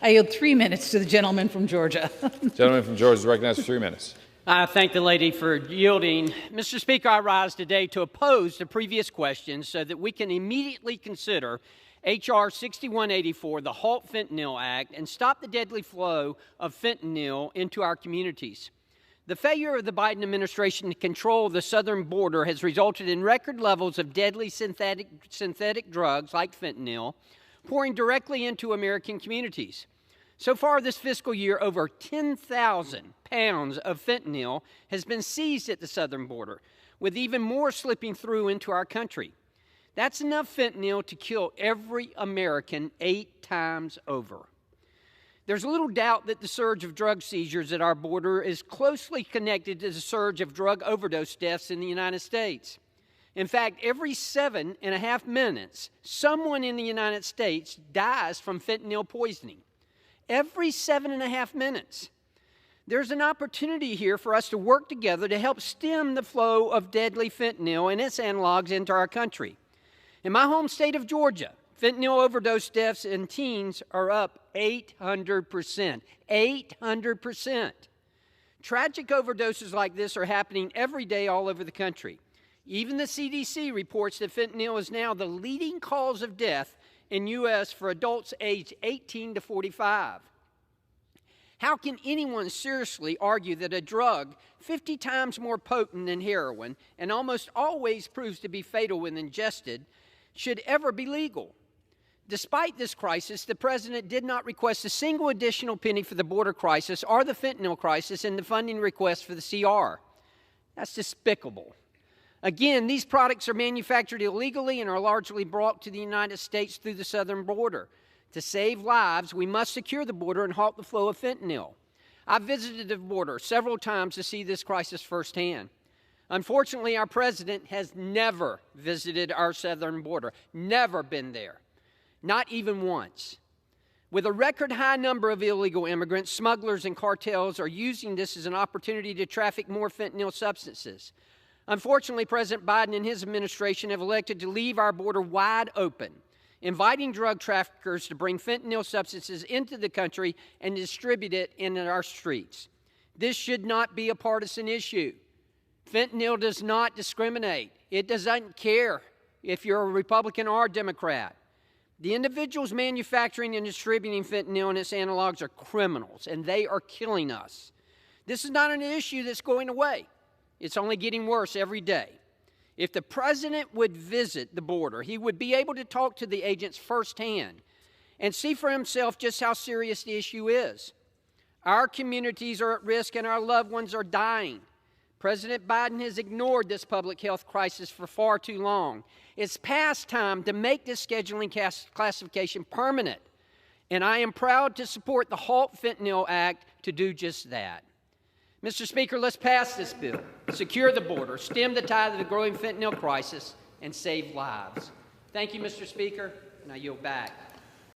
I yield 3 minutes to the gentleman from Georgia. Gentleman from Georgia is recognized for 3 minutes. I thank the lady for yielding. Mr. Speaker, I rise today to oppose the previous question so that we can immediately consider H.R. 6184, the HALT Fentanyl Act, and stop the deadly flow of fentanyl into our communities. The failure of the Biden administration to control the southern border has resulted in record levels of deadly synthetic drugs like fentanyl pouring directly into American communities. So far this fiscal year, over 10,000 pounds of fentanyl has been seized at the southern border, with even more slipping through into our country. That's enough fentanyl to kill every American 8 times over. There's little doubt that the surge of drug seizures at our border is closely connected to the surge of drug overdose deaths in the United States. In fact, every 7.5 minutes, someone in the United States dies from fentanyl poisoning. Every 7.5 minutes. There's an opportunity here for us to work together to help stem the flow of deadly fentanyl and its analogs into our country. In my home state of Georgia, fentanyl overdose deaths in teens are up 800%. 800%. Tragic overdoses like this are happening every day all over the country. Even the CDC reports that fentanyl is now the leading cause of death in U.S. for adults aged 18 to 45. How can anyone seriously argue that a drug 50 times more potent than heroin and almost always proves to be fatal when ingested should ever be legal? Despite this crisis, the President did not request a single additional penny for the border crisis or the fentanyl crisis in the funding request for the CR. That's despicable. Again, these products are manufactured illegally and are largely brought to the United States through the southern border. To save lives, we must secure the border and halt the flow of fentanyl. I've visited the border several times to see this crisis firsthand. Unfortunately, our president has never visited our southern border, never been there, not even once. With a record high number of illegal immigrants, smugglers and cartels are using this as an opportunity to traffic more fentanyl substances. Unfortunately, President Biden and his administration have elected to leave our border wide open, inviting drug traffickers to bring fentanyl substances into the country and distribute it in our streets. This should not be a partisan issue. Fentanyl does not discriminate. It doesn't care if you're a Republican or a Democrat. The individuals manufacturing and distributing fentanyl and its analogs are criminals, and they are killing us. This is not an issue that's going away. It's only getting worse every day. If the president would visit the border, he would be able to talk to the agents firsthand and see for himself just how serious the issue is. Our communities are at risk and our loved ones are dying. President Biden has ignored this public health crisis for far too long. It's past time to make this scheduling classification permanent, and I am proud to support the HALT Fentanyl Act to do just that. Mr. Speaker, let's pass this bill, secure the border, stem the tide of the growing fentanyl crisis, and save lives. Thank you, Mr. Speaker, and I yield back.